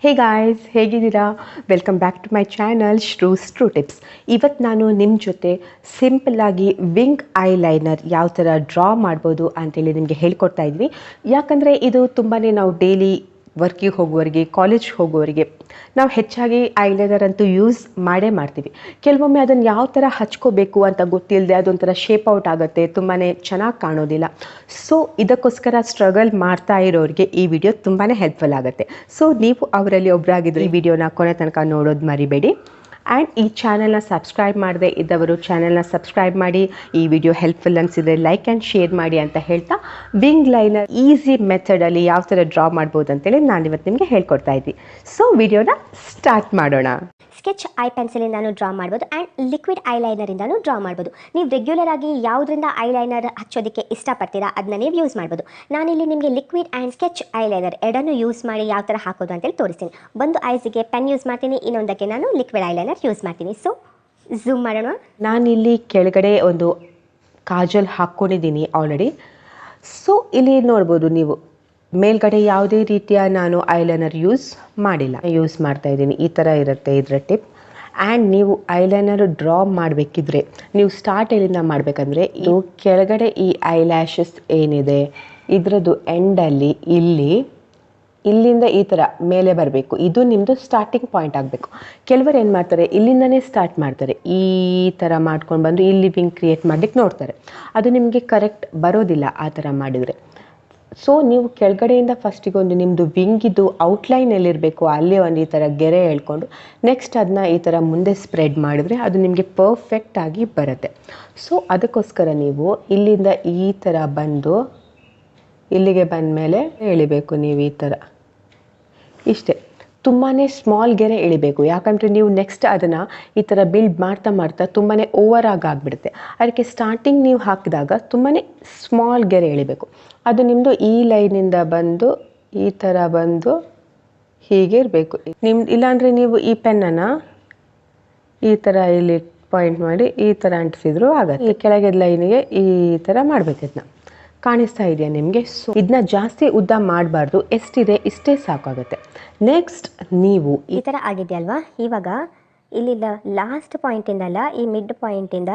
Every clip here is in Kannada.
ಹೇ ಗಾಯ್ಸ್, ಹೇಗಿದ್ದೀರಾ? Welcome back to my channel Shrustruetips. ಇವತ್ತು ನಾನು ನಿಮ್ಮ ಜೊತೆ ಸಿಂಪಲ್ಲಾಗಿ ವಿಂಗ್ ಐಲೈನರ್ ಯಾವ ಥರ ಡ್ರಾ ಮಾಡ್ಬೋದು ಅಂತೇಳಿ ನಿಮಗೆ ಹೇಳ್ಕೊಡ್ತಾ ಇದ್ವಿ. ಯಾಕಂದರೆ ಇದು ತುಂಬಾ ನಾವು ಡೈಲಿ ವರ್ಕಿಗೆ ಹೋಗುವವರಿಗೆ, ಕಾಲೇಜ್ಗೆ ಹೋಗುವವರಿಗೆ ನಾವು ಹೆಚ್ಚಾಗಿ ಐಲೈನರ್ ಅಂತೂ ಯೂಸ್ ಮಾಡೇ ಮಾಡ್ತೀವಿ. ಕೆಲವೊಮ್ಮೆ ಅದನ್ನು ಯಾವ ಥರ ಹಚ್ಕೋಬೇಕು ಅಂತ ಗೊತ್ತಿಲ್ಲದೆ ಅದೊಂಥರ ಶೇಪ್ ಔಟ್ ಆಗುತ್ತೆ, ತುಂಬಾ ಚೆನ್ನಾಗಿ ಕಾಣೋದಿಲ್ಲ. ಸೊ ಇದಕ್ಕೋಸ್ಕರ ಸ್ಟ್ರಗಲ್ ಮಾಡ್ತಾ ಇರೋರಿಗೆ ಈ ವಿಡಿಯೋ ತುಂಬಾ ಹೆಲ್ಪ್ಫುಲ್ ಆಗುತ್ತೆ. ಸೊ ನೀವು ಅವರಲ್ಲಿ ಒಬ್ಬರಾಗಿದ್ದರೆ ಈ ವಿಡಿಯೋನ ಕೊನೆ ತನಕ ನೋಡೋದು ಮರಿಬೇಡಿ. ಆ್ಯಂಡ್ ಈ ಚಾನಲ್ನ ಸಬ್ಸ್ಕ್ರೈಬ್ ಮಾಡದೆ ಇದ್ದವರು ಚಾನಲ್ನ ಸಬ್ಸ್ಕ್ರೈಬ್ ಮಾಡಿ, ಈ ವಿಡಿಯೋ ಹೆಲ್ಪ್ಫುಲ್ ಅನಿಸಿದರೆ ಲೈಕ್ ಆ್ಯಂಡ್ ಶೇರ್ ಮಾಡಿ ಅಂತ ಹೇಳ್ತಾ ವಿಂಗ್ ಲೈನರ್ ಈಸಿ ಮೆಥಡಲ್ಲಿ ಯಾವ ಥರ ಡ್ರಾ ಮಾಡ್ಬೋದು ಅಂತೇಳಿ ನಾನಿವತ್ತು ನಿಮಗೆ ಹೇಳ್ಕೊಡ್ತಾ ಇದ್ವಿ. ಸೊ ವಿಡಿಯೋನ ಸ್ಟಾರ್ಟ್ ಮಾಡೋಣ. ಸ್ಕೆಚ್ ಐ ಪೆನ್ಸಿಲಿಂದನೂ ಡ್ರಾ ಮಾಡ್ಬೋದು ಆ್ಯಂಡ್ ಲಿಕ್ವಿಡ್ ಐಲೈನರಿಂದನೂ ಡ್ರಾ ಮಾಡ್ಬೋದು. ನೀವು ರೆಗ್ಯುಲರ್ ಆಗಿ ಯಾವುದರಿಂದ ಐಲೈನರ್ ಹಚ್ಚೋದಕ್ಕೆ ಇಷ್ಟಪಡ್ತೀರಾ ಅದನ್ನ ನೀವು ಯೂಸ್ ಮಾಡ್ಬೋದು. ನಾನಿಲ್ಲಿ ನಿಮಗೆ ಲಿಕ್ವಿಡ್ ಆ್ಯಂಡ್ ಸ್ಕೆಚ್ ಐಲೈನರ್ ಎರಡನ್ನೂ ಯೂಸ್ ಮಾಡಿ ಯಾವ ಥರ ಹಾಕೋದು ಅಂತೇಳಿ ತೋರಿಸ್ತೀನಿ. ಒಂದು ಐಸಿಗೆ ಪೆನ್ ಯೂಸ್ ಮಾಡ್ತೀನಿ, ಇನ್ನೊಂದಕ್ಕೆ ನಾನು ಲಿಕ್ವಿಡ್ ಐಲೈನರ್ ಯೂಸ್ ಮಾಡ್ತೀನಿ. ಸೊ ಝೂಮ್ ಮಾಡೋಣ. ನಾನಿಲ್ಲಿ ಕೆಳಗಡೆ ಒಂದು ಕಾಜಲ್ ಹಾಕ್ಕೊಂಡಿದ್ದೀನಿ ಆಲ್ರೆಡಿ. ಸೊ ಇಲ್ಲಿ ನೋಡ್ಬೋದು ನೀವು ಮೇಲ್ಗಡೆ ಯಾವುದೇ ರೀತಿಯ ನಾನು ಐಲೈನರ್ ಯೂಸ್ ಮಾಡ್ತಾ ಇದ್ದೀನಿ. ಈ ಥರ ಇರುತ್ತೆ ಇದರ ಟಿಪ್. ಆ್ಯಂಡ್ ನೀವು ಐಲೈನರ್ ಡ್ರಾ ಮಾಡಬೇಕಿದ್ರೆ ನೀವು ಸ್ಟಾರ್ಟ್ ಎಲ್ಲಿಂದ ಮಾಡಬೇಕಂದ್ರೆ, ಇದು ಕೆಳಗಡೆ ಈ ಐಲ್ಯಾಶಸ್ ಏನಿದೆ ಇದರದ್ದು ಎಂಡಲ್ಲಿ ಇಲ್ಲಿಂದ ಈ ಥರ ಮೇಲೆ ಬರಬೇಕು. ಇದು ನಿಮ್ಮದು ಸ್ಟಾರ್ಟಿಂಗ್ ಪಾಯಿಂಟ್ ಆಗಬೇಕು. ಕೆಲವರು ಏನು ಮಾಡ್ತಾರೆ, ಇಲ್ಲಿಂದನೇ ಸ್ಟಾರ್ಟ್ ಮಾಡ್ತಾರೆ, ಈ ಥರ ಮಾಡ್ಕೊಂಡು ಬಂದು ಇಲ್ಲಿ ವಿಂಗ್ ಕ್ರಿಯೇಟ್ ಮಾಡಲಿಕ್ಕೆ ನೋಡ್ತಾರೆ. ಅದು ನಿಮಗೆ ಕರೆಕ್ಟ್ ಬರೋದಿಲ್ಲ ಆ ಥರ ಮಾಡಿದರೆ. ಸೊ ನೀವು ಕೆಳಗಡೆಯಿಂದ ಫಸ್ಟಿಗೆ ಒಂದು ನಿಮ್ಮದು ವಿಂಗಿದ್ದು ಔಟ್ಲೈನ್ ಎಲ್ಲಿರಬೇಕು ಅಲ್ಲೇ ಒಂದು ಈ ಥರ ಗೆರೆ ಹೇಳ್ಕೊಂಡು ನೆಕ್ಸ್ಟ್ ಅದನ್ನ ಈ ಥರ ಮುಂದೆ ಸ್ಪ್ರೆಡ್ ಮಾಡಿದ್ರೆ ಅದು ನಿಮಗೆ ಪರ್ಫೆಕ್ಟಾಗಿ ಬರುತ್ತೆ. ಸೊ ಅದಕ್ಕೋಸ್ಕರ ನೀವು ಇಲ್ಲಿಂದ ಈ ಥರ ಬಂದು ಇಲ್ಲಿಗೆ ಬಂದ ಮೇಲೆ ಎಳಿಬೇಕು. ನೀವು ಈ ಥರ ಇಷ್ಟೇ, ತುಂಬಾ ಸ್ಮಾಲ್ ಗೆರೆ ಎಳಿಬೇಕು. ಯಾಕಂದರೆ ನೀವು ನೆಕ್ಸ್ಟ್ ಅದನ್ನು ಈ ಥರ ಬಿಲ್ಡ್ ಮಾಡ್ತಾ ತುಂಬಾ ಓವರ್ ಆಗಿಬಿಡುತ್ತೆ. ಅದಕ್ಕೆ ಸ್ಟಾರ್ಟಿಂಗ್ ನೀವು ಹಾಕಿದಾಗ ತುಂಬಾ ಸ್ಮಾಲ್ ಗೆರೆ ಎಳಿಬೇಕು. ಅದು ನಿಮ್ಮದು ಈ ಲೈನಿಂದ ಬಂದು ಈ ಥರ ಬಂದು ಹೀಗೆ ಇರಬೇಕು. ಇಲ್ಲಾಂದರೆ ನೀವು ಈ ಪೆನ್ನನ್ನು ಈ ಥರ ಇಲ್ಲಿ ಪಾಯಿಂಟ್ ಮಾಡಿ ಈ ಥರ ಅಂಟಿಸಿದ್ರು ಆಗುತ್ತೆ. ಈ ಕೆಳಗೆ ಲೈನಿಗೆ ಈ ಥರ ಮಾಡಬೇಕು. ಇದನ್ನ ಕಾಣಿಸ್ತಾ ಇದೆಯಾ ನಿಮಗೆ? ಸೊ ಇದನ್ನ ಜಾಸ್ತಿ ಉದ್ದ ಮಾಡಬಾರ್ದು, ಎಷ್ಟಿದೆ ಇಷ್ಟೇ ಸಾಕಾಗುತ್ತೆ. ನೆಕ್ಸ್ಟ್ ನೀವು ಈ ಥರ ಆಗಿದೆಯಲ್ವಾ, ಇವಾಗ ಇಲ್ಲಿಂದ ಲಾಸ್ಟ್ ಪಾಯಿಂಟಿಂದಲ್ಲ ಈ ಮಿಡ್ ಪಾಯಿಂಟಿಂದ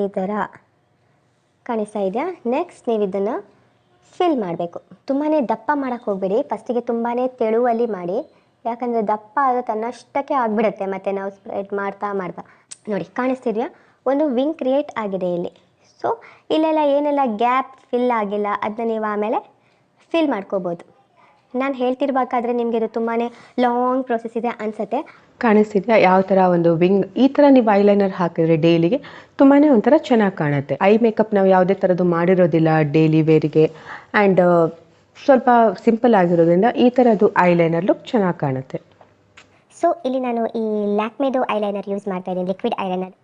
ಈ ಥರ ಕಾಣಿಸ್ತಾ ಇದೆಯಾ? ನೆಕ್ಸ್ಟ್ ನೀವು ಇದನ್ನು ಫಿಲ್ ಮಾಡಬೇಕು. ತುಂಬಾ ದಪ್ಪ ಮಾಡೋಕ್ಕೆ ಹೋಗಬೇಡಿ, ಫಸ್ಟಿಗೆ ತುಂಬಾ ತೆಳುವಲ್ಲಿ ಮಾಡಿ. ಯಾಕಂದರೆ ದಪ್ಪ ಅದು ತನ್ನಷ್ಟಕ್ಕೆ ಆಗಿಬಿಡುತ್ತೆ ಮತ್ತು ನಾವು ಸ್ಪ್ರೆಡ್ ಮಾಡ್ತಾ ನೋಡಿ ಕಾಣಿಸ್ತಿದೆಯಾ? ಒಂದು ವಿಂಗ್ ಕ್ರಿಯೇಟ್ ಆಗಿದೆ ಇಲ್ಲಿ. ಸೊ ಇಲ್ಲೆಲ್ಲ ಏನೆಲ್ಲ ಗ್ಯಾಪ್ ಫಿಲ್ ಆಗಿಲ್ಲ ಅದನ್ನ ನೀವು ಆಮೇಲೆ ಫಿಲ್ ಮಾಡ್ಕೋಬೋದು. ನಾನು ಹೇಳ್ತಿರ್ಬೇಕಾದ್ರೆ ನಿಮಗೆ ಇದು ತುಂಬಾ ಲಾಂಗ್ ಪ್ರೊಸೆಸ್ ಇದೆ ಅನಿಸುತ್ತೆ. ಕಾಣಿಸ್ತಿದೆಯಾ ಯಾವ ಥರ ಒಂದು ವಿಂಗ್? ಈ ಥರ ನೀವು ಐಲೈನರ್ ಹಾಕಿದ್ರೆ ಡೈಲಿಗೆ ತುಂಬಾ ಒಂಥರ ಚೆನ್ನಾಗಿ ಕಾಣುತ್ತೆ. ಐ ಮೇಕಪ್ ನಾವು ಯಾವುದೇ ಥರದ್ದು ಮಾಡಿರೋದಿಲ್ಲ ಡೈಲಿ ವೇರಿಗೆ, ಆ್ಯಂಡ್ ಸ್ವಲ್ಪ ಸಿಂಪಲ್ ಆಗಿರೋದ್ರಿಂದ ಈ ಥರದ್ದು ಐಲೈನರ್ ಲುಕ್ ಚೆನ್ನಾಗಿ ಕಾಣುತ್ತೆ. ಸೊ ಇಲ್ಲಿ ನಾನು ಈ ಲ್ಯಾಕ್ಮೇದು ಐಲೈನರ್ ಯೂಸ್ ಮಾಡ್ತಾ ಇದ್ದೀನಿ, ಲಿಕ್ವಿಡ್ ಐಲೈನರ್.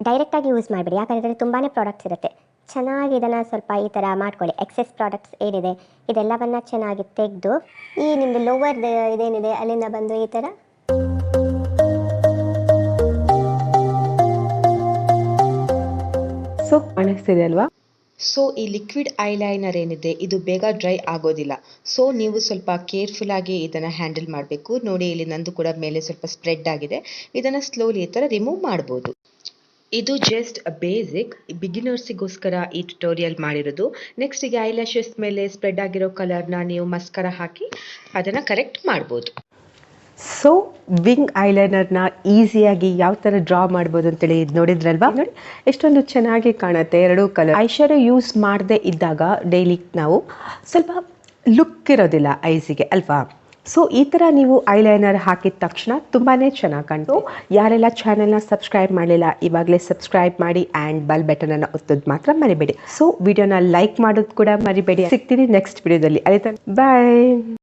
ಡೈರೆಕ್ಟಾಗಿ ಯೂಸ್ ಮಾಡಿಬಿಡಿ, ಯಾಕಂದರೆ ತುಂಬಾ ಪ್ರಾಡಕ್ಟ್ಸ್ ಇರುತ್ತೆ. ಚೆನ್ನಾಗಿ ಇದನ್ನು ಸ್ವಲ್ಪ ಈ ಥರ ಮಾಡ್ಕೊಳ್ಳಿ. ಎಕ್ಸೆಸ್ ಪ್ರಾಡಕ್ಟ್ಸ್ ಏನಿದೆ ಇದೆಲ್ಲವನ್ನು ಚೆನ್ನಾಗಿ ತೆಗೆದು ಈ ನಿಮ್ಮದು ಲೋವರ್ ಇದೇನಿದೆ ಅಲ್ಲಿಂದ ಬಂದು ಈ ಥರ ಸೊ ಕಾಣಿಸ್ತಿದೆ ಅಲ್ವಾ? ಸೊ ಈ ಲಿಕ್ವಿಡ್ ಐಲೈನರ್ ಏನಿದೆ ಇದು ಬೇಗ ಡ್ರೈ ಆಗೋದಿಲ್ಲ. ಸೊ ನೀವು ಸ್ವಲ್ಪ ಕೇರ್ಫುಲ್ಲಾಗಿ ಇದನ್ನು ಹ್ಯಾಂಡಲ್ ಮಾಡಬೇಕು. ನೋಡಿ ಇಲ್ಲಿ ನಂದು ಕೂಡ ಮೇಲೆ ಸ್ವಲ್ಪ ಸ್ಪ್ರೆಡ್ ಆಗಿದೆ. ಇದನ್ನು ಸ್ಲೋಲಿ ಈ ಥರ ರಿಮೂವ್ ಮಾಡ್ಬೋದು. ಇದು ಜಸ್ಟ್ ಬೇಸಿಕ್ ಬಿಗಿನರ್ಸಿಗೋಸ್ಕರ ಈ ಟ್ಯುಟೋರಿಯಲ್ ಮಾಡಿರೋದು. ನೆಕ್ಸ್ಟ್ ಈಗ ಐಲ್ಯಾಶಸ್ ಮೇಲೆ ಸ್ಪ್ರೆಡ್ ಆಗಿರೋ ಕಲರ್ನ ನೀವು ಮಸ್ಕರ ಹಾಕಿ ಅದನ್ನು ಕರೆಕ್ಟ್ ಮಾಡ್ಬೋದು. ಸೊ ವಿಂಗ್ ಐಲೈನರ್ನ ಈಸಿಯಾಗಿ ಯಾವ ಥರ ಡ್ರಾ ಮಾಡ್ಬೋದು ಅಂತೇಳಿ ನೋಡಿದ್ರಲ್ವಾ? ನೋಡಿ ಎಷ್ಟೊಂದು ಚೆನ್ನಾಗಿ ಕಾಣುತ್ತೆ ಎರಡೂ ಕಲರ್. ಐಶ್ಯಾಡೋ ಯೂಸ್ ಮಾಡದೇ ಇದ್ದಾಗ ಡೈಲಿ ನಾವು ಸ್ವಲ್ಪ ಲುಕ್ ಇರೋದಿಲ್ಲ ಐಸಿಗೆ ಅಲ್ವಾ? ಸೊ ಈ ಥರ ನೀವು ಐಲೈನರ್ ಹಾಕಿದ ತಕ್ಷಣ ತುಂಬಾ ಚೆನ್ನಾಗಿ ಕಾಣ್ತು. ಯಾರೆಲ್ಲ ಚಾನೆಲ್ನ ಸಬ್ಸ್ಕ್ರೈಬ್ ಮಾಡಲಿಲ್ಲ ಇವಾಗಲೇ ಸಬ್ಸ್ಕ್ರೈಬ್ ಮಾಡಿ ಆ್ಯಂಡ್ ಬೆಲ್ ಬಟನನ್ನು ಒತ್ತೋದು ಮಾತ್ರ ಮರಿಬೇಡಿ. ಸೊ ವಿಡಿಯೋನ ಲೈಕ್ ಮಾಡೋದು ಕೂಡ ಮರಿಬೇಡಿ. ಸಿಗ್ತೀನಿ ನೆಕ್ಸ್ಟ್ ವಿಡಿಯೋದಲ್ಲಿ. ಅದೇ ಬಾಯ್.